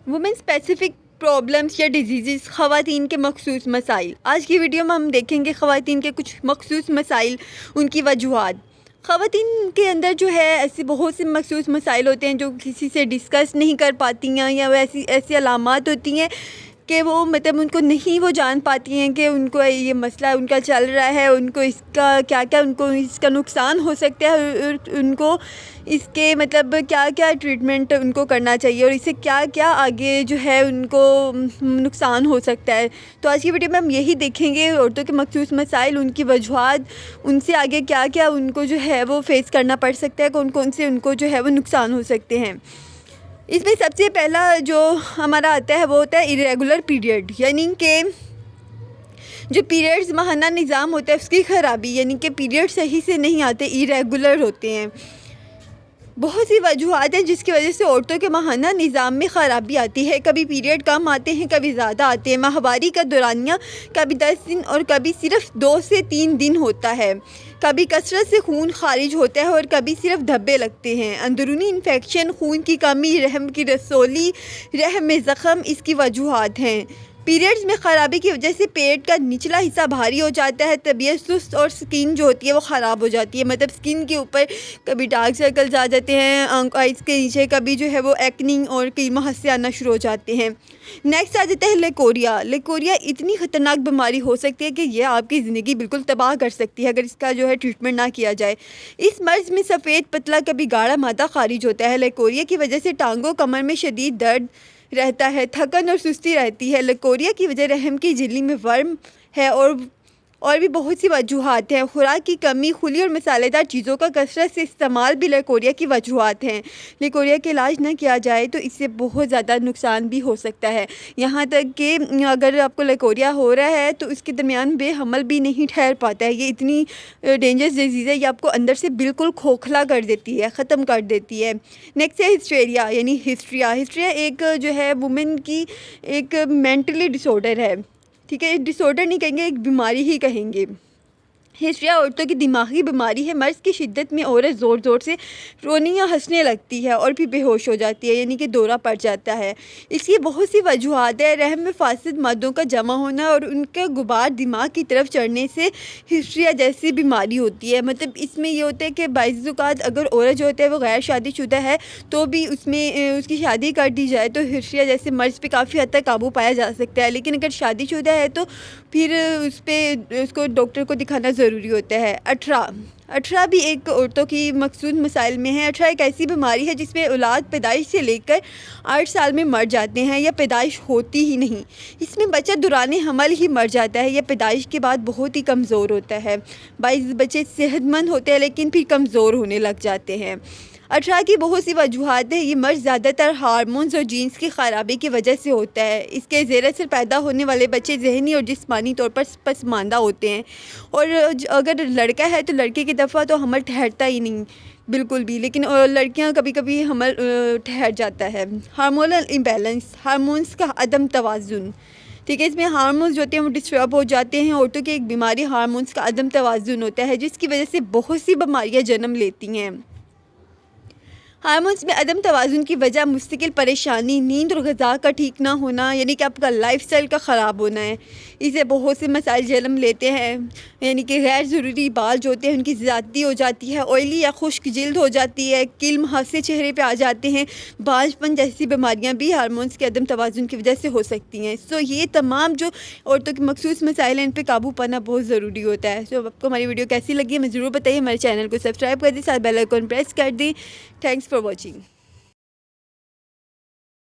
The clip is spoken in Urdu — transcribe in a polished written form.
وومن اسپیسیفک پرابلمس یا ڈیزیزز، خواتین کے مخصوص مسائل۔ آج کی ویڈیو میں ہم دیکھیں گے خواتین کے کچھ مخصوص مسائل، ان کی وجوہات۔ خواتین کے اندر جو ہے ایسے بہت سے مخصوص مسائل ہوتے ہیں جو کسی سے ڈسکس نہیں کر پاتی ہیں، یا ایسی علامات ہوتی ہیں کہ وہ ان کو نہیں وہ جان پاتی ہیں کہ ان کو یہ مسئلہ ان کا چل رہا ہے، ان کو اس کا کیا ان کو اس کا نقصان ہو سکتا ہے، اور ان کو اس کے کیا ٹریٹمنٹ ان کو کرنا چاہیے، اور اسے کیا آگے جو ہے ان کو نقصان ہو سکتا ہے۔ تو آج کی ویڈیو میں ہم یہی دیکھیں گے، عورتوں کے مخصوص مسائل، ان کی وجوہات، ان سے آگے کیا ان کو جو ہے وہ فیس کرنا پڑ سکتا ہے، کون سے ان کو جو ہے وہ نقصان ہو سکتے ہیں۔ اس میں سب سے پہلا جو ہمارا آتا ہے وہ ہوتا ہے irregular پیریڈ، یعنی کہ جو پیریڈز ماہانہ نظام ہوتا ہے اس کی خرابی، یعنی کہ پیریڈ صحیح سے نہیں آتے، irregular ہوتے ہیں۔ بہت سی وجوہات ہیں جس کی وجہ سے عورتوں کے ماہانہ نظام میں خرابی آتی ہے۔ کبھی پیریڈ کم آتے ہیں، کبھی زیادہ آتے ہیں۔ ماہواری کا دورانیہ کبھی 10 دن اور کبھی صرف 2 سے 3 دن ہوتا ہے۔ کبھی کثرت سے خون خارج ہوتا ہے اور کبھی صرف دھبے لگتے ہیں۔ اندرونی انفیکشن، خون کی کمی، رحم کی رسولی، رحم میں زخم اس کی وجوہات ہیں۔ پیریڈز میں خرابی کی وجہ سے پیٹ کا نچلا حصہ بھاری ہو جاتا ہے، طبیعت سست، اور سکن جو ہوتی ہے وہ خراب ہو جاتی ہے۔ سکن کے اوپر کبھی ڈارک سرکلز آ جاتے ہیں، آئز کے نیچے کبھی جو ہے وہ ایکننگ اور کئی مہاسے آنا شروع ہو جاتے ہیں۔ نیکسٹ آ جاتا ہے لیکوریا۔ لیکوریا اتنی خطرناک بیماری ہو سکتی ہے کہ یہ آپ کی زندگی بالکل تباہ کر سکتی ہے اگر اس کا جو ہے ٹریٹمنٹ نہ کیا جائے۔ اس مرض میں سفید پتلا کبھی گاڑھا مادہ خارج ہوتا ہے۔ لیکوریا کی وجہ سے ٹانگوں کمر میں شدید درد رہتا ہے، تھکن اور سستی رہتی ہے۔ لیکوریا کی وجہ رحم کی جھلی میں ورم ہے، اور بھی بہت سی وجوہات ہیں۔ خوراک کی کمی، کھلی اور مسالے دار چیزوں کا کثرت سے استعمال بھی لیکوریا کی وجوہات ہیں۔ لیکوریا کا علاج نہ کیا جائے تو اس سے بہت زیادہ نقصان بھی ہو سکتا ہے، یہاں تک کہ اگر آپ کو لیکوریا ہو رہا ہے تو اس کے درمیان بے حمل بھی نہیں ٹھہر پاتا ہے۔ یہ اتنی ڈینجرس ڈیزیز ہے، یہ آپ کو اندر سے بالکل کھوکھلا کر دیتی ہے، ختم کر دیتی ہے۔ نیکسٹ ہے ہسٹیریا، یعنی ہسٹریا ایک جو ہے وومن کی ایک مینٹلی ڈس آرڈر ہے، ٹھیک ہے، ڈس آرڈر نہیں کہیں گے، ایک بیماری ہی کہیں گے۔ ہسٹریا عورتوں کی دماغی بیماری ہے۔ مرض کی شدت میں عورت زور زور سے رونے یا ہنسنے لگتی ہے اور پھر بے ہوش ہو جاتی ہے، یعنی کہ دورہ پڑ جاتا ہے۔ اس کی بہت سی وجوہات ہیں۔ رحم میں فاسد مادوں کا جمع ہونا اور ان کا غبار دماغ کی طرف چڑھنے سے ہسٹریا جیسی بیماری ہوتی ہے۔ اس میں یہ ہوتا ہے کہ بعض اوقات اگر عورت جو ہوتا ہے وہ غیر شادی شدہ ہے تو بھی اس کی شادی کر دی جائے تو ہسٹریا جیسے مرض پہ کافی حد تک قابو پایا جا سکتا ہے، لیکن اگر شادی شدہ ہے تو پھر اس کو ڈاکٹر کو دکھانا ضروری ہوتا ہے۔ 18 بھی ایک عورتوں کی مخصوص مسائل میں ہے۔ 18 ایک ایسی بیماری ہے جس میں اولاد پیدائش سے لے کر 8 سال میں مر جاتے ہیں یا پیدائش ہوتی ہی نہیں۔ اس میں بچہ دوران حمل ہی مر جاتا ہے یا پیدائش کے بعد بہت ہی کمزور ہوتا ہے۔ 22 بچے صحت مند ہوتے ہیں لیکن پھر کمزور ہونے لگ جاتے ہیں۔ 18 کی بہت سی وجوہات ہیں۔ یہ مرض زیادہ تر ہارمونز اور جینز کی خرابی کی وجہ سے ہوتا ہے۔ اس کے زیر اثر پیدا ہونے والے بچے ذہنی اور جسمانی طور پر پسماندہ ہوتے ہیں، اور اگر لڑکا ہے تو لڑکے کی دفعہ تو حمل ٹھہرتا ہی نہیں بالکل بھی، لیکن لڑکیاں کبھی کبھی حمل ٹھہر جاتا ہے۔ ہارمونل امبیلنس، ہارمونز کا عدم توازن، ٹھیک ہے، اس میں ہارمونز جو ہوتے ہیں وہ ڈسٹرب ہو جاتے ہیں۔ عورتوں کی ایک بیماری ہارمونز کا عدم توازن ہوتا ہے جس کی وجہ سے بہت سی بیماریاں جنم لیتی ہیں۔ ہارمونز میں عدم توازن کی وجہ مستقل پریشانی، نیند اور غذا کا ٹھیک نہ ہونا، یعنی کہ آپ کا لائف سٹائل کا خراب ہونا ہے، اسے بہت سے مسائل جنم لیتے ہیں، یعنی کہ غیر ضروری بال جو ہوتے ہیں ان کی زیادتی ہو جاتی ہے، آئلی یا خشک جلد ہو جاتی ہے، کل مہاسے چہرے پہ آ جاتے ہیں، بانجھ پن جیسی بیماریاں بھی ہارمونز کے عدم توازن کی وجہ سے ہو سکتی ہیں۔ یہ تمام جو عورتوں کے مخصوص مسائل ہیں ان پہ قابو پانا بہت ضروری ہوتا ہے۔ آپ کو ہماری ویڈیو کیسی لگی ہمیں ضرور بتائیے، ہمارے چینل کو سبسکرائب کر دیں، ساتھ بیل آئیکن پریس کر دیں۔ Thanks for watching.